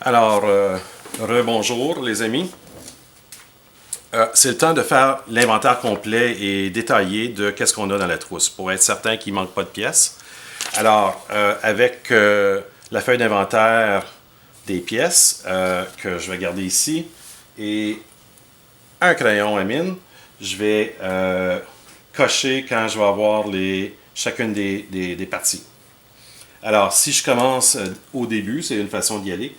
Alors, rebonjour les amis. C'est le temps de faire l'inventaire complet et détaillé de qu'est-ce qu'on a dans la trousse pour être certain qu'il ne manque pas de pièces. Alors, avec la feuille d'inventaire des pièces que je vais garder ici et un crayon à mine, je vais cocher quand je vais avoir chacune des parties. Alors, si je commence au début, c'est une façon d'y aller.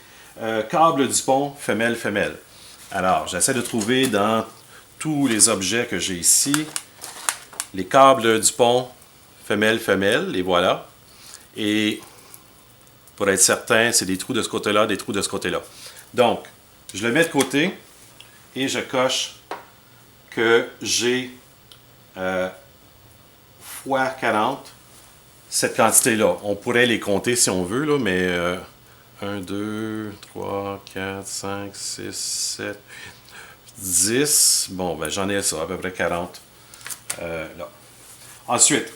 Câble du pont, femelle, femelle. Alors, j'essaie de trouver dans tous les objets que j'ai ici, les câbles du pont, femelle, femelle, les voilà. Et pour être certain, c'est des trous de ce côté-là, des trous de ce côté-là. Donc, je le mets de côté et je coche que j'ai fois 40 cette quantité-là. On pourrait les compter si on veut, là, mais 1, 2, 3, 4, 5, 6, 7, 10. Bon, ben j'en ai ça, à peu près 40. Là. Ensuite,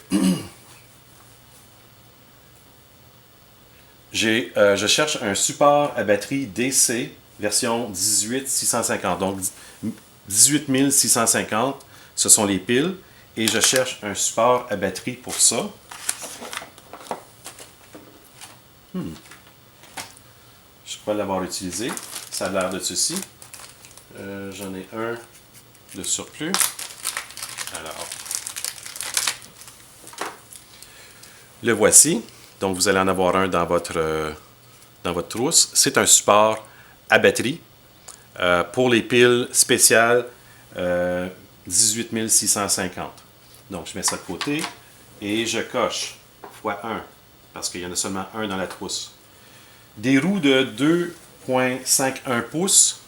je cherche un support à batterie DC version 18650. Donc, 18650, ce sont les piles. Et je cherche un support à batterie pour ça. Je crois l'avoir utilisé. Ça a l'air de ceci. J'en ai un de surplus. Alors, le voici. Donc, vous allez en avoir un dans votre trousse. C'est un support à batterie pour les piles spéciales 18650. Donc, je mets ça de côté et je coche x1 parce qu'il y en a seulement un dans la trousse. Des roues de 2,51 pouces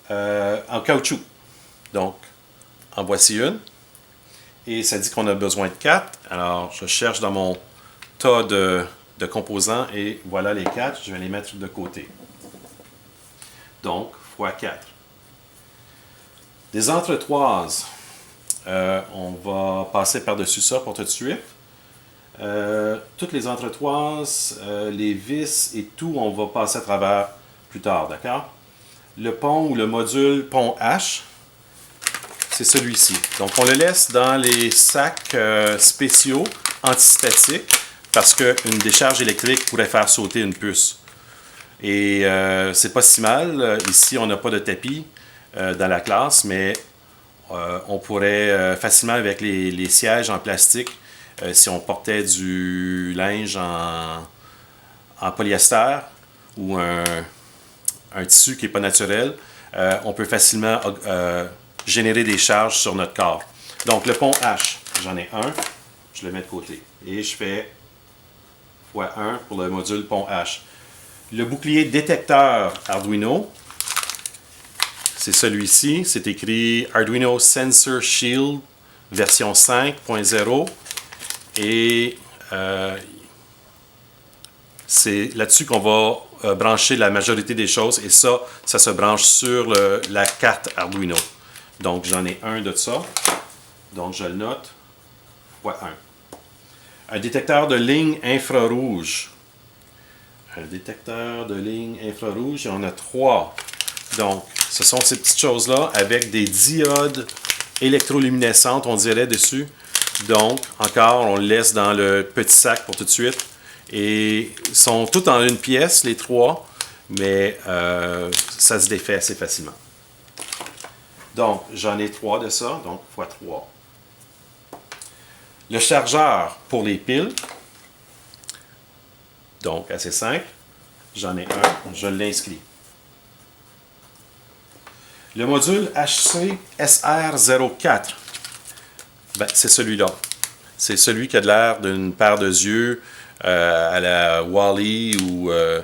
en caoutchouc. Donc, en voici une. Et ça dit qu'on a besoin de 4. Alors, je cherche dans mon tas de composants et voilà les 4. Je vais les mettre de côté. Donc, x4. Des entretoises. On va passer par-dessus ça pour tout de suite. Toutes les entretoises, les vis et tout, on va passer à travers plus tard, d'accord? Le pont ou le module pont H, c'est celui-ci. Donc, on le laisse dans les sacs spéciaux antistatiques parce qu'une décharge électrique pourrait faire sauter une puce. Et c'est pas si mal. Ici, on n'a pas de tapis dans la classe, mais on pourrait facilement, avec les sièges en plastique, si on portait du linge en polyester ou un tissu qui n'est pas naturel, on peut facilement générer des charges sur notre corps. Donc, le pont H, j'en ai un, je le mets de côté. Et je fais x1 pour le module pont H. Le bouclier détecteur Arduino, c'est celui-ci. C'est écrit Arduino Sensor Shield version 5.0. Et c'est là-dessus qu'on va brancher la majorité des choses. Et ça se branche sur la carte Arduino. Donc, j'en ai un de ça. Donc, je le note. x1. Un détecteur de ligne infrarouge. Un détecteur de ligne infrarouge. Il y en a 3. Donc, ce sont ces petites choses-là avec des diodes électroluminescentes, on dirait, dessus. Donc, encore, on le laisse dans le petit sac pour tout de suite. Et ils sont tous en une pièce, les 3, mais ça se défait assez facilement. Donc, j'en ai 3 de ça, donc x3. Le chargeur pour les piles, donc assez simple. J'en ai un, je l'inscris. Le module HC SR04, ben, c'est celui-là. C'est celui qui a de l'air d'une paire de yeux à la Wall-E ou je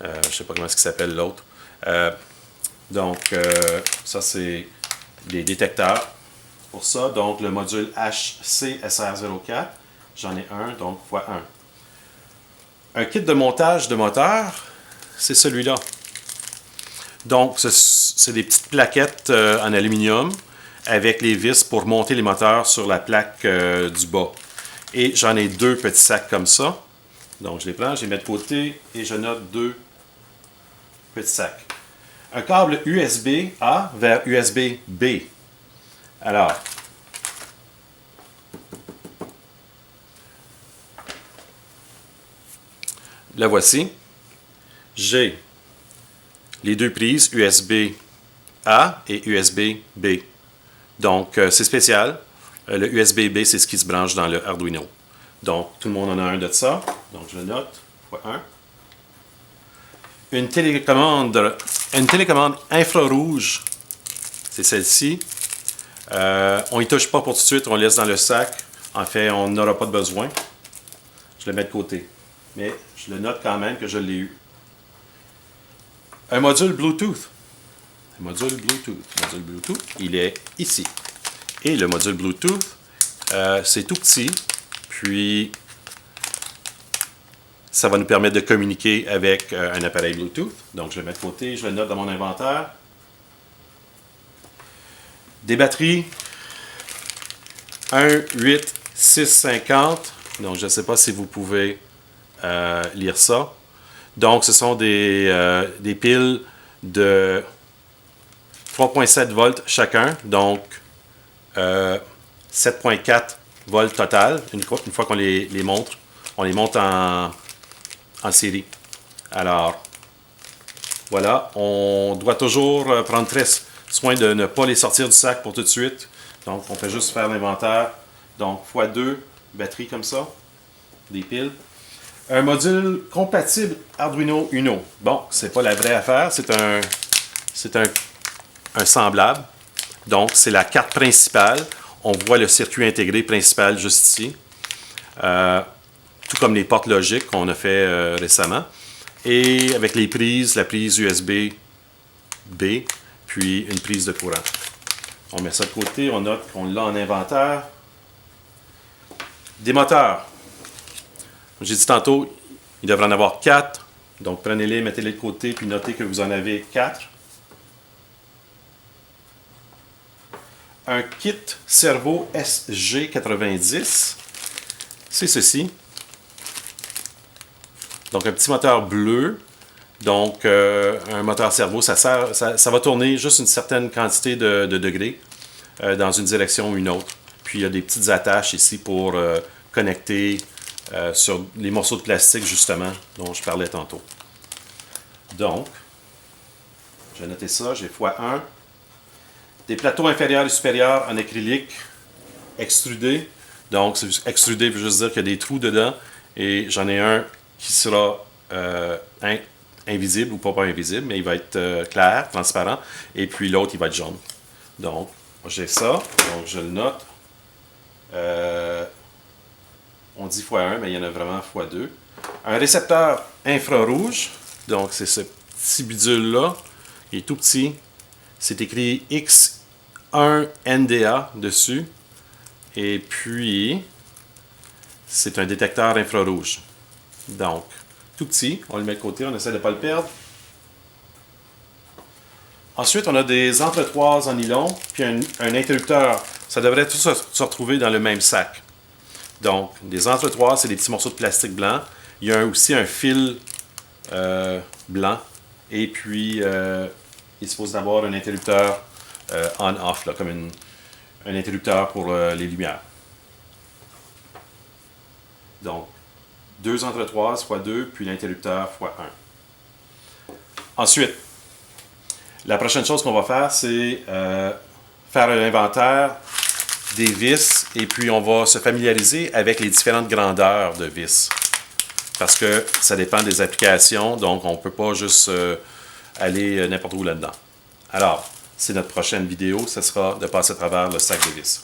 ne sais pas comment il s'appelle l'autre. Donc, ça, c'est des détecteurs pour ça. Donc, le module HC SR04, j'en ai un, donc x1. Un kit de montage de moteur, c'est celui-là. Donc, c'est des petites plaquettes en aluminium avec les vis pour monter les moteurs sur la plaque du bas. Et j'en ai 2 petits sacs comme ça. Donc, je les prends, je les mets de côté et je note 2 petit sac. Un câble USB-A vers USB-B. Alors, la voici. J'ai les deux prises USB-A et USB-B. Donc, c'est spécial. Le USB-B, c'est ce qui se branche dans le Arduino. Donc, tout le monde en a un de ça. Donc, je le note. Fois 1. Une télécommande infrarouge. C'est celle-ci. On n'y touche pas pour tout de suite. On le laisse dans le sac. En fait, on n'aura pas de besoin. Je le mets de côté. Mais je le note quand même que je l'ai eu. Un module Bluetooth. Le module Bluetooth, il est ici. Et le module Bluetooth, c'est tout petit. Puis, ça va nous permettre de communiquer avec un appareil Bluetooth. Donc, je le mets de côté, je le note dans mon inventaire. Des batteries 18650. Donc, je ne sais pas si vous pouvez lire ça. Donc, ce sont des piles de 3,7 volts chacun. Donc, 7,4 volts total. Une fois qu'on les monte, on les monte en série. Alors, voilà. On doit toujours prendre très soin de ne pas les sortir du sac pour tout de suite. Donc, on fait juste faire l'inventaire. Donc, x2, batterie comme ça, des piles. Un module compatible Arduino Uno. Bon, c'est pas la vraie affaire, c'est un semblable. Donc, c'est la carte principale. On voit le circuit intégré principal juste ici. Tout comme les portes logiques qu'on a fait récemment. Et avec les prises, la prise USB-B, puis une prise de courant. On met ça de côté, on note qu'on l'a en inventaire. Des moteurs. J'ai dit tantôt, il devrait en avoir 4. Donc, prenez-les, mettez-les de côté, puis notez que vous en avez 4. Un kit Servo SG90. C'est ceci. Donc, un petit moteur bleu. Donc, un moteur servo, ça va tourner juste une certaine quantité de degrés dans une direction ou une autre. Puis, il y a des petites attaches ici pour connecter sur les morceaux de plastique, justement, dont je parlais tantôt. Donc, j'ai noté ça, j'ai x1. Des plateaux inférieurs et supérieurs en acrylique extrudé. Donc, extrudé veut juste dire qu'il y a des trous dedans. Et j'en ai un qui sera invisible ou pas invisible, mais il va être clair, transparent. Et puis l'autre, il va être jaune. Donc, j'ai ça. Donc, je le note. On dit x1, mais il y en a vraiment x2. Un récepteur infrarouge. Donc, c'est ce petit bidule-là. Il est tout petit. C'est écrit X1NDA dessus. Et puis, c'est un détecteur infrarouge. Donc, tout petit. On le met de côté. On essaie de ne pas le perdre. Ensuite, on a des entretoises en nylon. Puis un interrupteur. Ça devrait tout se retrouver dans le même sac. Donc, des entretoises, c'est des petits morceaux de plastique blanc. Il y a aussi un fil blanc. Et puis, il est supposé avoir un interrupteur on-off, comme un interrupteur pour les lumières. Donc, 2 entretoises x2, puis l'interrupteur x1. Ensuite, la prochaine chose qu'on va faire, c'est faire un inventaire des vis, et puis on va se familiariser avec les différentes grandeurs de vis. Parce que ça dépend des applications, donc on ne peut pas juste aller n'importe où là-dedans. Alors, c'est notre prochaine vidéo, ce sera de passer à travers le sac de vis.